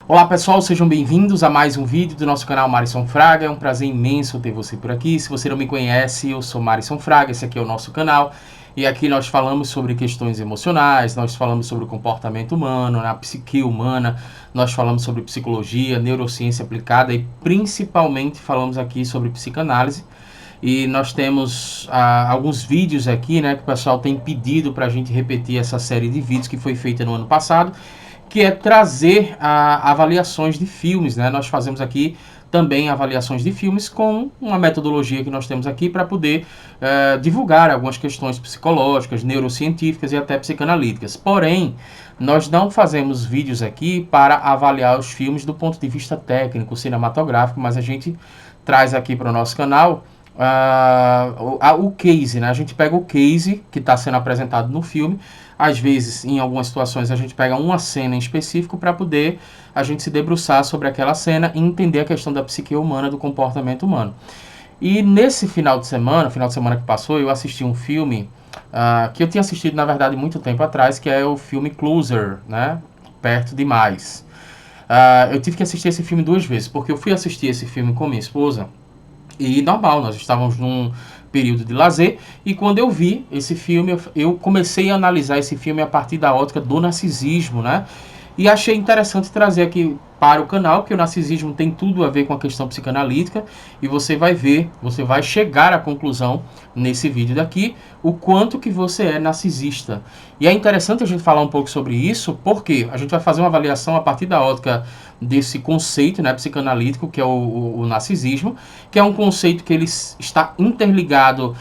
Olá pessoal, sejam bem-vindos a mais um vídeo do nosso canal Marisson Fraga. É um prazer imenso ter você por aqui. Se você não me conhece, eu sou Marisson Fraga, esse aqui é o nosso canal. E aqui nós falamos sobre questões emocionais, nós falamos sobre o comportamento humano, a psique humana, nós falamos sobre psicologia, neurociência aplicada e principalmente falamos aqui sobre psicanálise. E nós temos alguns vídeos aqui, né, que o pessoal tem pedido para a gente repetir essa série de vídeos que foi feita no ano passado, que é trazer avaliações de filmes, né? Nós fazemos aqui também avaliações de filmes com uma metodologia que nós temos aqui para poder divulgar algumas questões psicológicas, neurocientíficas e até psicanalíticas. Porém, nós não fazemos vídeos aqui para avaliar os filmes do ponto de vista técnico, cinematográfico, mas a gente traz aqui para o nosso canal o case, né? A gente pega o case que está sendo apresentado no filme. Às vezes, em algumas situações, a gente pega uma cena em específico para poder a gente se debruçar sobre aquela cena e entender a questão da psique humana, do comportamento humano. E nesse final de semana que passou, eu assisti um filme que eu tinha assistido, na verdade, muito tempo atrás, que é o filme Closer, né? Perto Demais. Eu tive que assistir esse filme 2 vezes, porque eu fui assistir esse filme com minha esposa e normal, nós estávamos num período de lazer, e quando eu vi esse filme, eu comecei a analisar esse filme a partir da ótica do narcisismo, né? E achei interessante trazer aqui para o canal, porque o narcisismo tem tudo a ver com a questão psicanalítica, e você vai ver, você vai chegar à conclusão nesse vídeo daqui, o quanto que você é narcisista. E é interessante a gente falar um pouco sobre isso, porque a gente vai fazer uma avaliação a partir da ótica desse conceito, né, psicanalítico, que é o narcisismo, que é um conceito que ele está interligado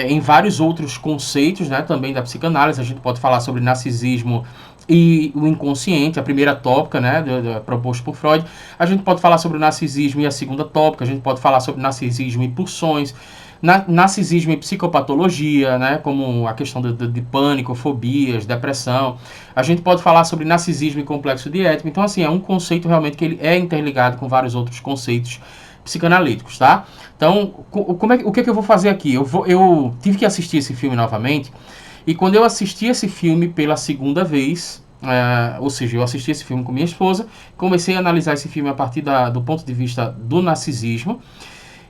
em vários outros conceitos, né, também da psicanálise. A gente pode falar sobre narcisismo e o inconsciente, a primeira tópica, né, proposto por Freud. A gente pode falar sobre o narcisismo e a segunda tópica. A gente pode falar sobre narcisismo e pulsões, narcisismo e psicopatologia, né, como a questão de pânico, fobias, depressão. A gente pode falar sobre narcisismo e complexo de Édipo. Então, assim, é um conceito realmente que ele é interligado com vários outros conceitos psicanalíticos, tá? Então, o que é que eu vou fazer aqui? Eu tive que assistir esse filme novamente, e quando eu assisti esse filme pela segunda vez, ou seja, eu assisti esse filme com minha esposa, comecei a analisar esse filme a partir do ponto de vista do narcisismo,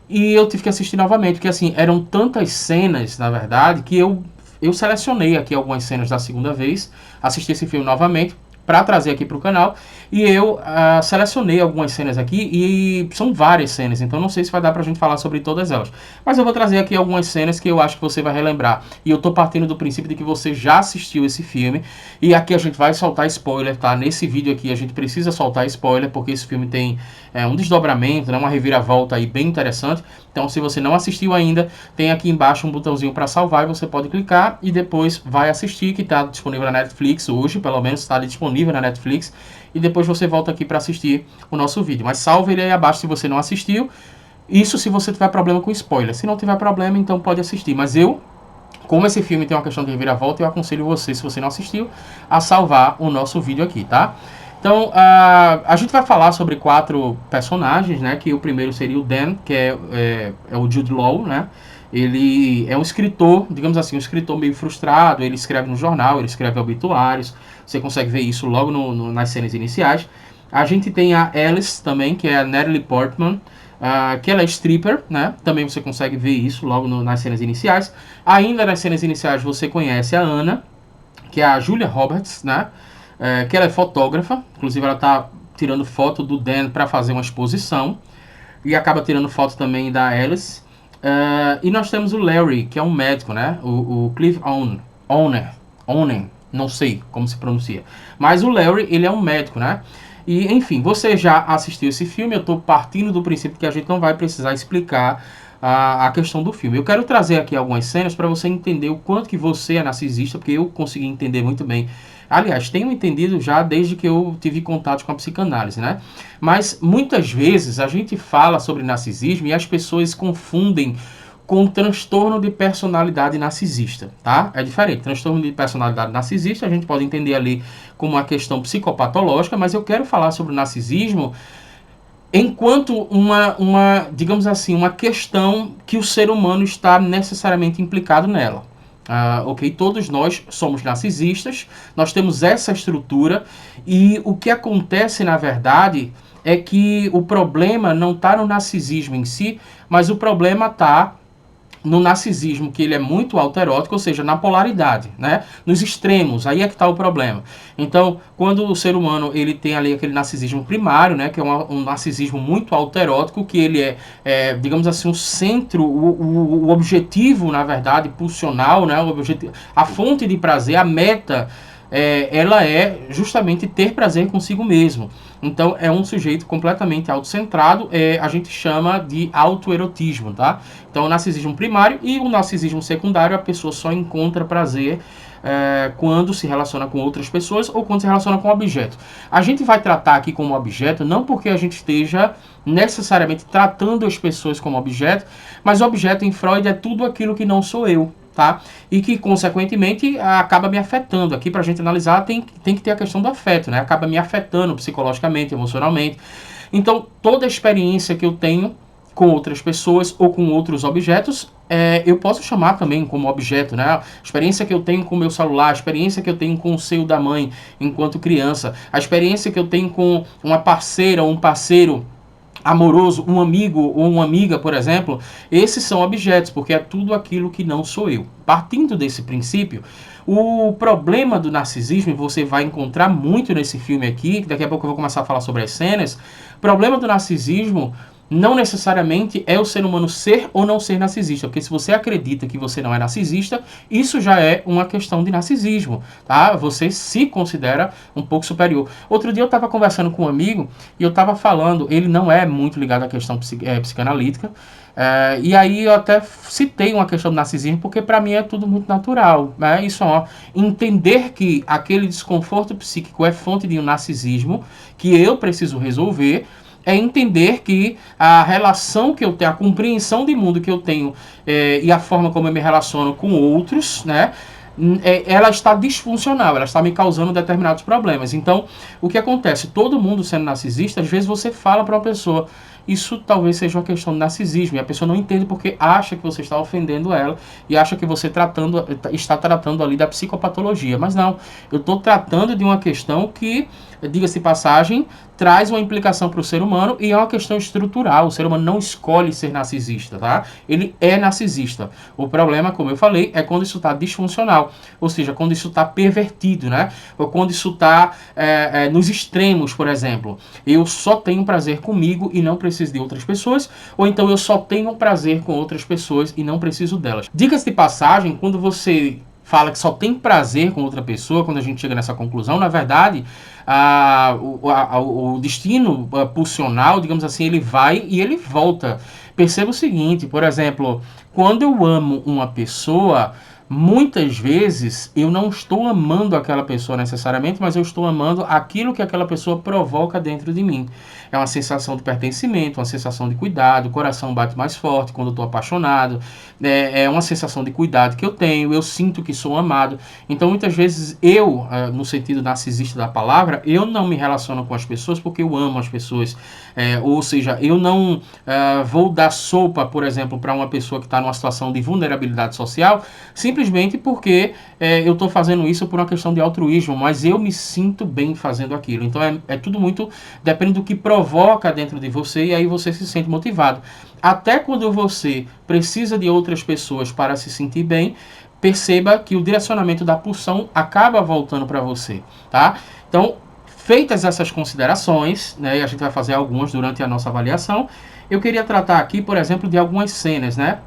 e eu tive que assistir novamente, porque assim, eram tantas cenas, na verdade, que eu selecionei aqui algumas cenas da segunda vez, assisti esse filme novamente, para trazer aqui para o canal, e eu selecionei algumas cenas aqui, e são várias cenas, então não sei se vai dar para a gente falar sobre todas elas, mas eu vou trazer aqui algumas cenas que eu acho que você vai relembrar, e eu tô partindo do princípio de que você já assistiu esse filme, e aqui a gente vai soltar spoiler, tá? Nesse vídeo aqui a gente precisa soltar spoiler, porque esse filme tem um desdobramento, né? Uma reviravolta aí bem interessante. Então, se você não assistiu ainda, tem aqui embaixo um botãozinho para salvar, e você pode clicar e depois vai assistir, que está disponível na Netflix hoje, pelo menos está disponível na Netflix, e depois você volta aqui para assistir o nosso vídeo. Mas salve ele aí abaixo se você não assistiu. Isso se você tiver problema com spoiler. Se não tiver problema, então pode assistir. Mas como esse filme tem uma questão de reviravolta, eu aconselho você, se você não assistiu, a salvar o nosso vídeo aqui, tá? Então, a gente vai falar sobre 4 personagens, né? Que o primeiro seria o Dan, que é o Jude Law, né? Ele é um escritor, digamos assim, um escritor meio frustrado. Ele escreve no jornal, ele escreve obituários. Você consegue ver isso logo nas cenas iniciais. A gente tem a Alice também, que é a Natalie Portman, que ela é stripper, né? Também você consegue ver isso logo nas cenas iniciais. Ainda nas cenas iniciais você conhece a Anna, que é a Julia Roberts, né? Que ela é fotógrafa, inclusive ela está tirando foto do Dan para fazer uma exposição, e acaba tirando foto também da Alice. E nós temos o Larry, que é um médico, né? O Cliff Owen, não sei como se pronuncia, mas o Larry, ele é um médico, né? E enfim, você já assistiu esse filme, eu estou partindo do princípio que a gente não vai precisar explicar a questão do filme. Eu quero trazer aqui algumas cenas para você entender o quanto que você é narcisista, porque eu consegui entender muito bem. Aliás, tenho entendido já desde que eu tive contato com a psicanálise, né? Mas muitas vezes a gente fala sobre narcisismo e as pessoas confundem com transtorno de personalidade narcisista, tá? É diferente. Transtorno de personalidade narcisista a gente pode entender ali como uma questão psicopatológica, mas eu quero falar sobre o narcisismo enquanto digamos assim, uma questão que o ser humano está necessariamente implicado nela. Ok? Todos nós somos narcisistas, nós temos essa estrutura, e o que acontece, na verdade, é que o problema não está no narcisismo em si, mas o problema está no narcisismo, que ele é muito autoerótico, ou seja, na polaridade, né? Nos extremos, aí é que está o problema. Então, quando o ser humano ele tem ali aquele narcisismo primário, né? Que é um narcisismo muito autoerótico, que ele digamos assim, o centro, o objetivo, na verdade, pulsional, né? O objetivo, a fonte de prazer, a meta, ela é justamente ter prazer consigo mesmo. Então, é um sujeito completamente autocentrado, a gente chama de autoerotismo, tá? Então, o narcisismo primário e o narcisismo secundário, a pessoa só encontra prazer quando se relaciona com outras pessoas ou quando se relaciona com objeto. A gente vai tratar aqui como objeto, não porque a gente esteja necessariamente tratando as pessoas como objeto, mas objeto em Freud é tudo aquilo que não sou eu. Tá? E que, consequentemente, acaba me afetando. Aqui, para a gente analisar, tem que ter a questão do afeto, né? Acaba me afetando psicologicamente, emocionalmente. Então, toda a experiência que eu tenho com outras pessoas ou com outros objetos, eu posso chamar também como objeto, né? A experiência que eu tenho com o meu celular, a experiência que eu tenho com o seio da mãe enquanto criança, a experiência que eu tenho com uma parceira ou um parceiro amoroso, um amigo ou uma amiga, por exemplo, esses são objetos, porque é tudo aquilo que não sou eu. Partindo desse princípio, o problema do narcisismo, e você vai encontrar muito nesse filme aqui, que daqui a pouco eu vou começar a falar sobre as cenas, o problema do narcisismo não necessariamente é o ser humano ser ou não ser narcisista, porque se você acredita que você não é narcisista, isso já é uma questão de narcisismo, tá? Você se considera um pouco superior. Outro dia eu estava conversando com um amigo e eu estava falando, ele não é muito ligado à questão psicanalítica, e aí eu até citei uma questão do narcisismo, porque para mim é tudo muito natural, né? Isso, entender que aquele desconforto psíquico é fonte de um narcisismo que eu preciso resolver, é entender que a relação que eu tenho, a compreensão de mundo que eu tenho e a forma como eu me relaciono com outros, né, ela está disfuncional, ela está me causando determinados problemas. Então, o que acontece? Todo mundo sendo narcisista, às vezes você fala para uma pessoa, isso talvez seja uma questão de narcisismo, e a pessoa não entende porque acha que você está ofendendo ela e acha que você está tratando ali da psicopatologia. Mas não, eu estou tratando de uma questão que, diga-se de passagem, traz uma implicação para o ser humano e é uma questão estrutural. O ser humano não escolhe ser narcisista, tá? Ele é narcisista. O problema, como eu falei, é quando isso está disfuncional, ou seja, quando isso está pervertido, né? Ou quando isso está nos extremos, por exemplo. Eu só tenho prazer comigo e não preciso de outras pessoas, ou então eu só tenho prazer com outras pessoas e não preciso delas. Diga-se de passagem, quando você fala que só tem prazer com outra pessoa, quando a gente chega nessa conclusão, na verdade, o destino pulsional, digamos assim, ele vai e ele volta. Perceba o seguinte, por exemplo, quando eu amo uma pessoa, muitas vezes eu não estou amando aquela pessoa necessariamente, mas eu estou amando aquilo que aquela pessoa provoca dentro de mim. É uma sensação de pertencimento, uma sensação de cuidado, o coração bate mais forte quando eu estou apaixonado, é uma sensação de cuidado que eu tenho, eu sinto que sou amado. Então, muitas vezes eu, no sentido narcisista da palavra, eu não me relaciono com as pessoas porque eu amo as pessoas. Ou seja, eu não vou dar sopa, por exemplo, para uma pessoa que está numa situação de vulnerabilidade social, simplesmente porque eu estou fazendo isso por uma questão de altruísmo, mas eu me sinto bem fazendo aquilo. Então é tudo muito, depende do que provoca dentro de você, e aí você se sente motivado. Até quando você precisa de outras pessoas para se sentir bem, perceba que o direcionamento da pulsão acaba voltando para você, tá? Então, feitas essas considerações, né, e a gente vai fazer algumas durante a nossa avaliação, eu queria tratar aqui, por exemplo, de algumas cenas, né?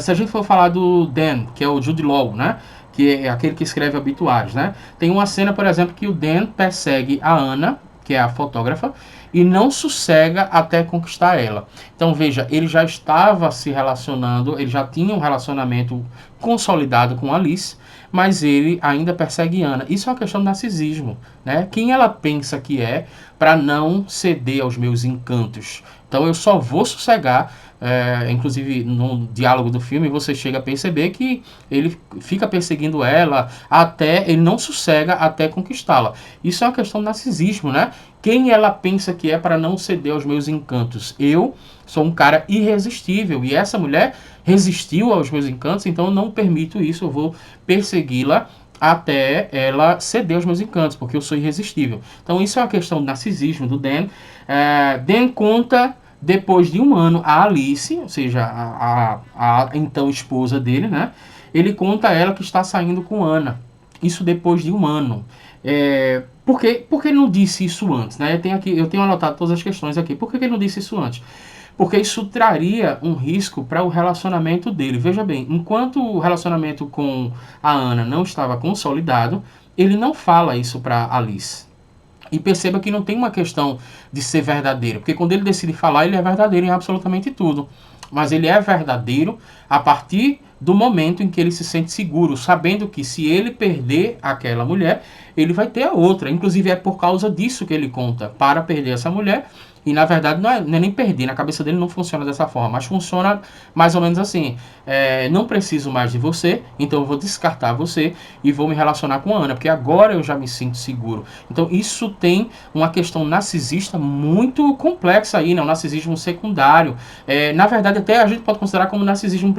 Se a gente for falar do Dan, que é o Jude Law, né? Que é aquele que escreve obituários, né? Tem uma cena, por exemplo, que o Dan persegue a Ana, que é a fotógrafa, e não sossega até conquistar ela. Então, veja, ele já estava se relacionando, ele já tinha um relacionamento consolidado com Alice, mas ele ainda persegue Ana. Isso é uma questão de narcisismo, né? Quem ela pensa que é, para não ceder aos meus encantos. Então eu só vou sossegar, inclusive no diálogo do filme você chega a perceber que ele fica perseguindo ela até, ele não sossega até conquistá-la. Isso é uma questão de narcisismo, né? Quem ela pensa que é para não ceder aos meus encantos? Eu sou um cara irresistível e essa mulher resistiu aos meus encantos, então eu não permito isso, eu vou persegui-la até ela ceder aos meus encantos, porque eu sou irresistível. Então isso é uma questão de narcisismo do Dan. Dan conta depois de um ano a Alice, ou seja, a então esposa dele, né? Ele conta a ela que está saindo com Ana. Isso depois de um ano. Por que ele não disse isso antes? Né? Eu tenho anotado todas as questões aqui. Por que ele não disse isso antes? Porque isso traria um risco para o relacionamento dele. Veja bem, enquanto o relacionamento com a Ana não estava consolidado, ele não fala isso para Alice. E perceba que não tem uma questão de ser verdadeiro, porque quando ele decide falar, ele é verdadeiro em absolutamente tudo. Mas ele é verdadeiro a partir do momento em que ele se sente seguro, sabendo que se ele perder aquela mulher, ele vai ter a outra. Inclusive é por causa disso que ele conta, para perder essa mulher. E na verdade não é nem perder, na cabeça dele não funciona dessa forma, mas funciona mais ou menos assim: não preciso mais de você, então eu vou descartar você e vou me relacionar com a Ana, porque agora eu já me sinto seguro. Então isso tem uma questão narcisista muito complexa aí, né? Um narcisismo secundário. Na verdade até a gente pode considerar como narcisismo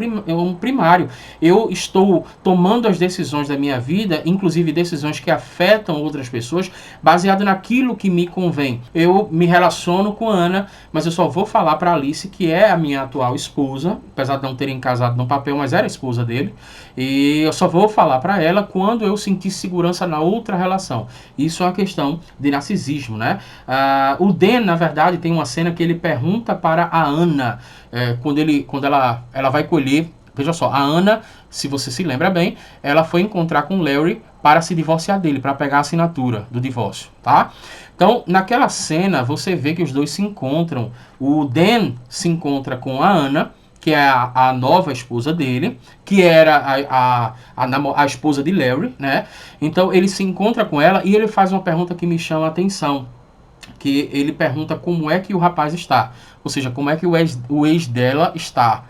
primário. Eu estou tomando as decisões da minha vida, inclusive decisões que afetam outras pessoas, baseado naquilo que me convém. Eu me relaciono com a Ana, mas eu só vou falar para Alice, que é a minha atual esposa, apesar de não terem casado no papel, mas era a esposa dele, e eu só vou falar para ela quando eu sentir segurança na outra relação. Isso é uma questão de narcisismo, né? O Dan, na verdade, tem uma cena que ele pergunta para a Ana, quando ela vai colher. Veja só, a Ana, se você se lembra bem, ela foi encontrar com o Larry para se divorciar dele, para pegar a assinatura do divórcio, tá? Então, naquela cena, você vê que os dois se encontram. O Dan se encontra com a Ana, que é a nova esposa dele, que era a esposa de Larry, né? Então, ele se encontra com ela e ele faz uma pergunta que me chama a atenção. Que ele pergunta como é que o rapaz está. Ou seja, como é que o ex dela está.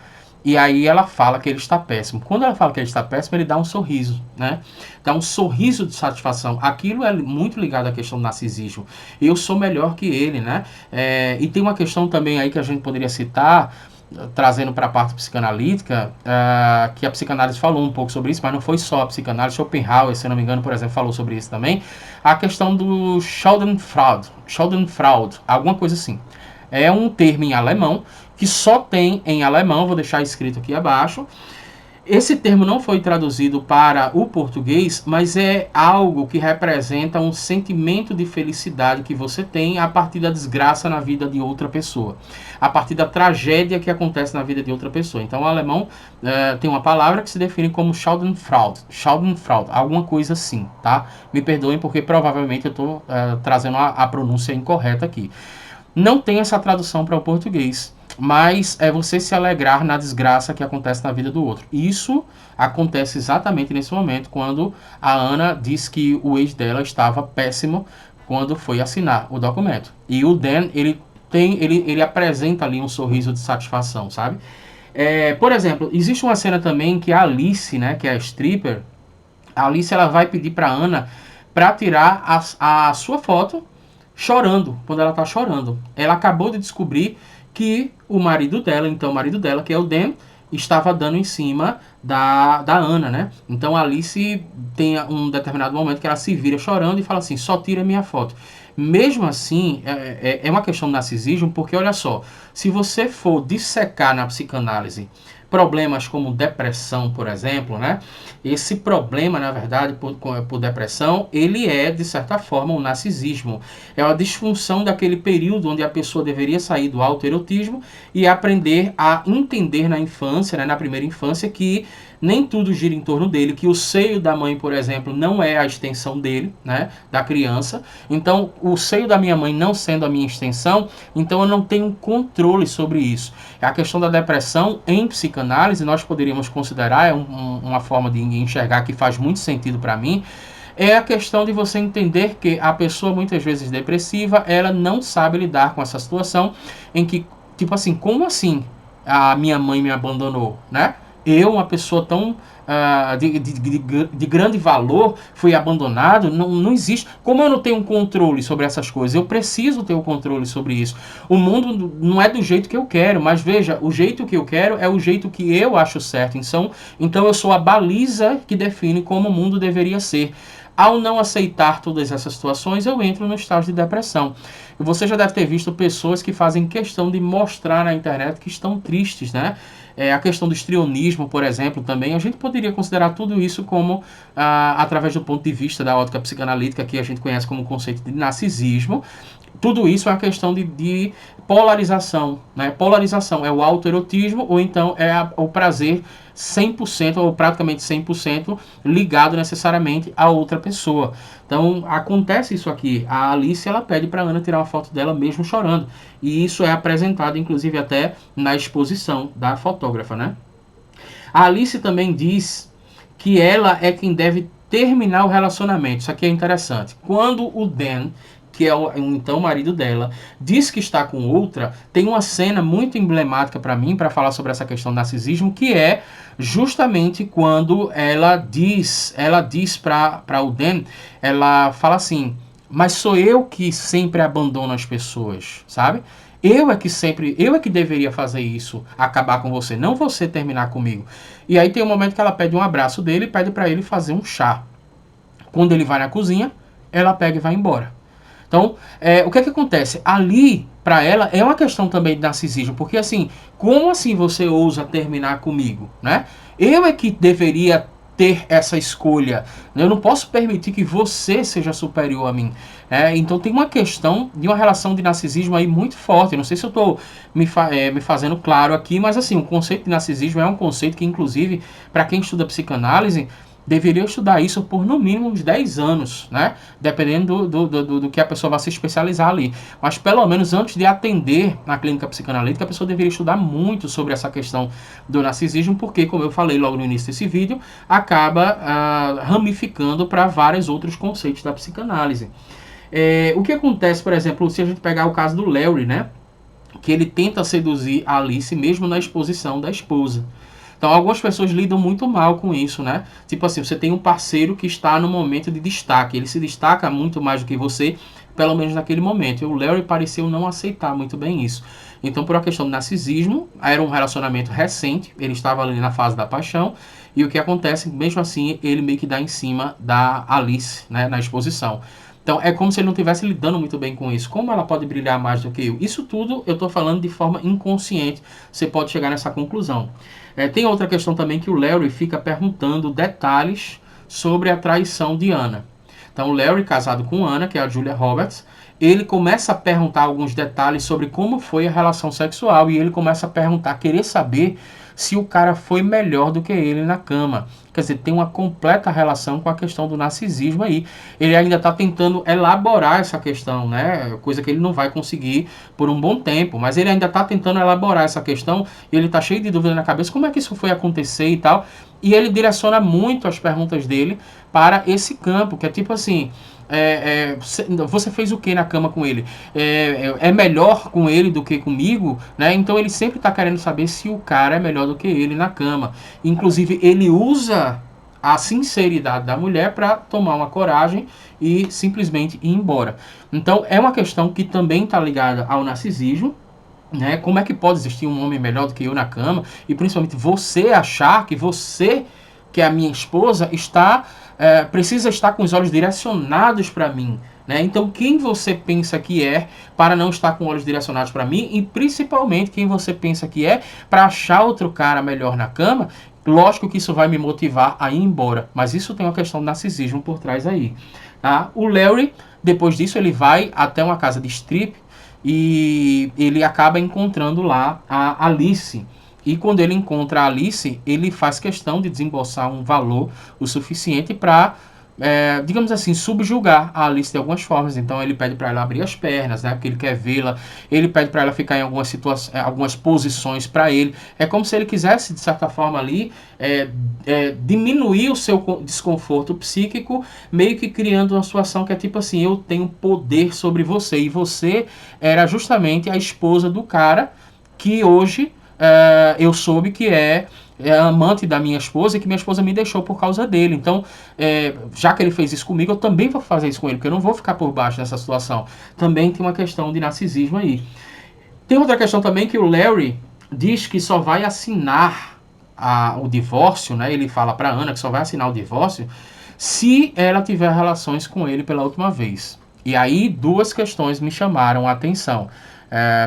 E aí ela fala que ele está péssimo. Quando ela fala que ele está péssimo, ele dá um sorriso, né? Dá um sorriso de satisfação. Aquilo é muito ligado à questão do narcisismo. Eu sou melhor que ele, né? E tem uma questão também aí que a gente poderia citar, trazendo para a parte psicanalítica, que a psicanálise falou um pouco sobre isso, mas não foi só a psicanálise. Schopenhauer, se não me engano, por exemplo, falou sobre isso também. A questão do Schadenfreude, alguma coisa assim. É um termo em alemão, que só tem em alemão, vou deixar escrito aqui abaixo. Esse termo não foi traduzido para o português, mas é algo que representa um sentimento de felicidade que você tem a partir da desgraça na vida de outra pessoa, a partir da tragédia que acontece na vida de outra pessoa. Então o alemão tem uma palavra que se define como Schadenfreude, alguma coisa assim, tá? Me perdoem porque provavelmente eu estou trazendo a pronúncia incorreta aqui. Não tem essa tradução para o português, mas é você se alegrar na desgraça que acontece na vida do outro. Isso acontece exatamente nesse momento, quando a Ana diz que o ex dela estava péssimo quando foi assinar o documento. E o Dan, ele apresenta ali um sorriso de satisfação, sabe? Por exemplo, existe uma cena também que a Alice, né, que é a stripper, a Alice ela vai pedir para Ana para tirar a sua foto chorando, quando ela está chorando. Ela acabou de descobrir que o marido dela, que é o Dan, estava dando em cima da Ana, né? Então a Alice tem um determinado momento que ela se vira chorando e fala assim: só tira minha foto. Mesmo assim, é uma questão de narcisismo, porque olha só, se você for dissecar na psicanálise problemas como depressão, por exemplo, né? Esse problema, na verdade, por depressão, ele é, de certa forma, um narcisismo. É uma disfunção daquele período onde a pessoa deveria sair do autoerotismo e aprender a entender na infância, né, na primeira infância, que nem tudo gira em torno dele, que o seio da mãe, por exemplo, não é a extensão dele, né, da criança. Então, o seio da minha mãe não sendo a minha extensão, então eu não tenho controle sobre isso. A questão da depressão, em psicanálise, nós poderíamos considerar, uma forma de enxergar que faz muito sentido para mim, é a questão de você entender que a pessoa muitas vezes depressiva, ela não sabe lidar com essa situação em que, tipo assim, como assim a minha mãe me abandonou, né? Eu, uma pessoa tão de grande valor, fui abandonado, não existe. Como eu não tenho um controle sobre essas coisas, eu preciso ter o controle sobre isso. O mundo não é do jeito que eu quero, mas veja, o jeito que eu quero é o jeito que eu acho certo. Então eu sou a baliza que define como o mundo deveria ser. Ao não aceitar todas essas situações, eu entro no estágio de depressão. E você já deve ter visto pessoas que fazem questão de mostrar na internet que estão tristes, né? A questão do histrionismo, por exemplo, também, a gente poderia considerar tudo isso como, através do ponto de vista da ótica psicanalítica, que a gente conhece como conceito de narcisismo. Tudo isso é uma questão de polarização, né? Polarização é o autoerotismo ou então é o prazer 100% ou praticamente 100% ligado necessariamente a outra pessoa. Então acontece isso aqui. A Alice, ela pede para Ana tirar uma foto dela mesmo chorando. E isso é apresentado inclusive até na exposição da fotógrafa, né? A Alice também diz que ela é quem deve terminar o relacionamento. Isso aqui é interessante. Quando o Dan, que é o então marido dela, diz que está com outra, tem uma cena muito emblemática para mim, para falar sobre essa questão do narcisismo, que é justamente quando ela diz para o Dan, ela fala assim, mas sou eu que sempre abandono as pessoas, sabe? Eu é que deveria fazer isso, acabar com você, não você terminar comigo. E aí tem um momento que ela pede um abraço dele e pede para ele fazer um chá. Quando ele vai na cozinha, ela pega e vai embora. Então, o que é que acontece? Ali, para ela, é uma questão também de narcisismo, porque assim, como assim você ousa terminar comigo, né? Eu é que deveria ter essa escolha. Eu não posso permitir que você seja superior a mim. Então tem uma questão de uma relação de narcisismo aí muito forte. Não sei se eu estou me fazendo claro aqui, mas assim, o conceito de narcisismo é um conceito que, inclusive, para quem estuda psicanálise, deveria estudar isso por no mínimo uns 10 anos, né? Dependendo do que a pessoa vai se especializar ali. Mas pelo menos antes de atender na clínica psicanalítica, a pessoa deveria estudar muito sobre essa questão do narcisismo, porque, como eu falei logo no início desse vídeo, acaba ramificando para vários outros conceitos da psicanálise. O que acontece, por exemplo, se a gente pegar o caso do Larry, né? Que ele tenta seduzir a Alice mesmo na exposição da esposa. Então, algumas pessoas lidam muito mal com isso, né? Tipo assim, você tem um parceiro que está no momento de destaque. Ele se destaca muito mais do que você, pelo menos naquele momento. E o Larry pareceu não aceitar muito bem isso. Então, por uma questão de narcisismo, era um relacionamento recente. Ele estava ali na fase da paixão. E o que acontece, mesmo assim, ele meio que dá em cima da Alice, né? Na exposição. Então, é como se ele não estivesse lidando muito bem com isso. Como ela pode brilhar mais do que eu? Isso tudo eu estou falando de forma inconsciente. Você pode chegar nessa conclusão. Tem outra questão também que o Larry fica perguntando detalhes sobre a traição de Ana. Então, o Larry, casado com Ana, que é a Julia Roberts, ele começa a perguntar alguns detalhes sobre como foi a relação sexual. E ele começa a perguntar, querer saber se o cara foi melhor do que ele na cama. Quer dizer, tem uma completa relação com a questão do narcisismo aí. Ele ainda está tentando elaborar essa questão, né? Coisa que ele não vai conseguir por um bom tempo. Mas ele ainda está tentando elaborar essa questão. E ele está cheio de dúvida na cabeça. Como é que isso foi acontecer e tal? E ele direciona muito as perguntas dele para esse campo, que é tipo assim... você fez o que na cama com ele? É melhor com ele do que comigo? Né? Então ele sempre está querendo saber se o cara é melhor do que ele na cama. Inclusive ele usa a sinceridade da mulher para tomar uma coragem e simplesmente ir embora. Então é uma questão que também está ligada ao narcisismo. Né? Como é que pode existir um homem melhor do que eu na cama? E principalmente você achar que você, que é a minha esposa, precisa estar com os olhos direcionados para mim. Né? Então, quem você pensa que é para não estar com olhos direcionados para mim? E principalmente, quem você pensa que é para achar outro cara melhor na cama? Lógico que isso vai me motivar a ir embora. Mas isso tem uma questão de narcisismo por trás aí. Tá? O Larry, depois disso, ele vai até uma casa de strip e ele acaba encontrando lá a Alice. E quando ele encontra a Alice, ele faz questão de desembolsar um valor o suficiente para digamos assim, subjugar a Alice de algumas formas. Então ele pede para ela abrir as pernas, né, porque ele quer vê-la. Ele pede para ela ficar em algumas situações, algumas posições para ele. É como se ele quisesse, de certa forma ali, diminuir o seu desconforto psíquico, meio que criando uma situação que é tipo assim: eu tenho poder sobre você, e você era justamente a esposa do cara que hoje eu soube que é amante da minha esposa, e que minha esposa me deixou por causa dele. Então, já que ele fez isso comigo, eu também vou fazer isso com ele, porque eu não vou ficar por baixo dessa situação. Também tem uma questão de narcisismo aí. Tem outra questão também, que o Larry diz que só vai assinar o divórcio, né? Ele fala para Ana que só vai assinar o divórcio se ela tiver relações com ele pela última vez. E aí, duas questões me chamaram a atenção.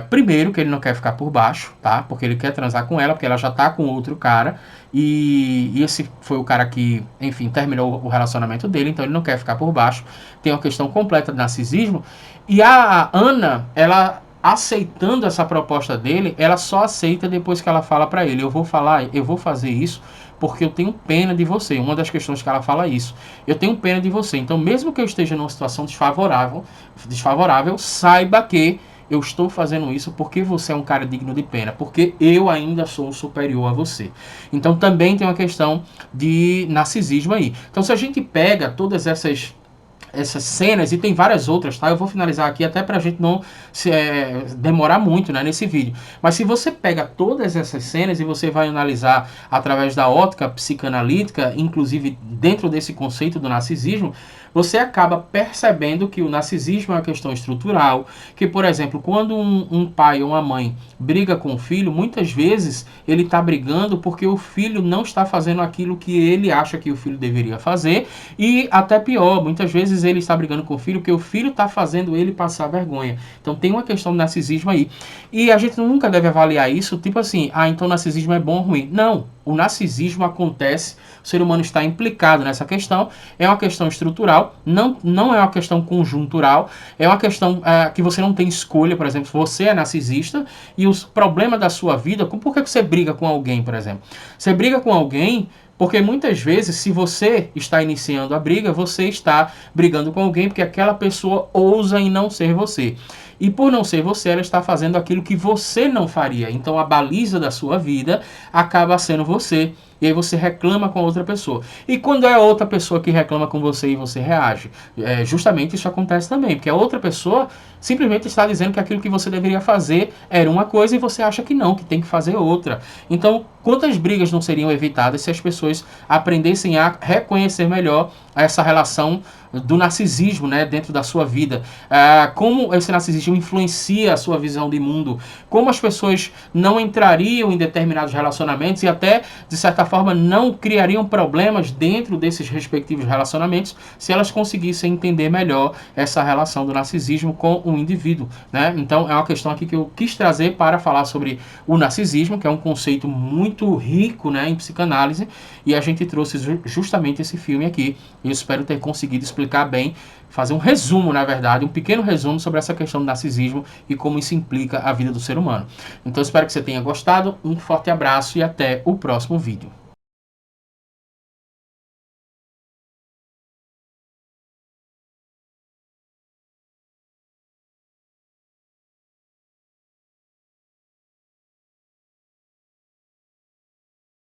Primeiro, que ele não quer ficar por baixo, tá? Porque ele quer transar com ela, porque ela já tá com outro cara. E esse foi o cara que, enfim, terminou o relacionamento dele, então ele não quer ficar por baixo. Tem uma questão completa de narcisismo. E a Ana, ela aceitando essa proposta dele, ela só aceita depois que ela fala para ele: eu vou fazer isso porque eu tenho pena de você. Uma das questões que ela fala é isso: eu tenho pena de você. Então, mesmo que eu esteja numa situação desfavorável, saiba que eu estou fazendo isso porque você é um cara digno de pena, porque eu ainda sou superior a você. Então também tem uma questão de narcisismo aí. Então, se a gente pega todas essas cenas, e tem várias outras, tá? Eu vou finalizar aqui até pra gente não demorar muito, né, nesse vídeo. Mas se você pega todas essas cenas e você vai analisar através da ótica psicanalítica, inclusive dentro desse conceito do narcisismo, você acaba percebendo que o narcisismo é uma questão estrutural, que, por exemplo, quando um pai ou uma mãe briga com o filho, muitas vezes ele está brigando porque o filho não está fazendo aquilo que ele acha que o filho deveria fazer, e até pior, muitas vezes ele está brigando com o filho porque o filho está fazendo ele passar vergonha. Então tem uma questão do narcisismo aí. E a gente nunca deve avaliar isso, tipo assim: então o narcisismo é bom ou ruim. Não, o narcisismo acontece, o ser humano está implicado nessa questão, é uma questão estrutural, não é uma questão conjuntural, é uma questão que você não tem escolha. Por exemplo, você é narcisista e os problemas da sua vida, por que você briga com alguém, por exemplo? Você briga com alguém porque muitas vezes, se você está iniciando a briga, você está brigando com alguém porque aquela pessoa ousa em não ser você. E por não ser você, ela está fazendo aquilo que você não faria. Então a baliza da sua vida acaba sendo você. E aí você reclama com a outra pessoa. E quando é outra pessoa que reclama com você e você reage? Justamente isso acontece também. Porque a outra pessoa simplesmente está dizendo que aquilo que você deveria fazer era uma coisa e você acha que não, que tem que fazer outra. Então, quantas brigas não seriam evitadas se as pessoas aprendessem a reconhecer melhor essa relação do narcisismo, né, dentro da sua vida, como esse narcisismo influencia a sua visão de mundo, como as pessoas não entrariam em determinados relacionamentos e até, de certa forma, não criariam problemas dentro desses respectivos relacionamentos se elas conseguissem entender melhor essa relação do narcisismo com o indivíduo, né? Então é uma questão aqui que eu quis trazer para falar sobre o narcisismo, que é um conceito muito rico, né, em psicanálise, e a gente trouxe justamente esse filme aqui. E eu espero ter conseguido explicar bem, fazer um resumo, na verdade, um pequeno resumo sobre essa questão do narcisismo e como isso implica a vida do ser humano. Então espero que você tenha gostado, um forte abraço e até o próximo vídeo.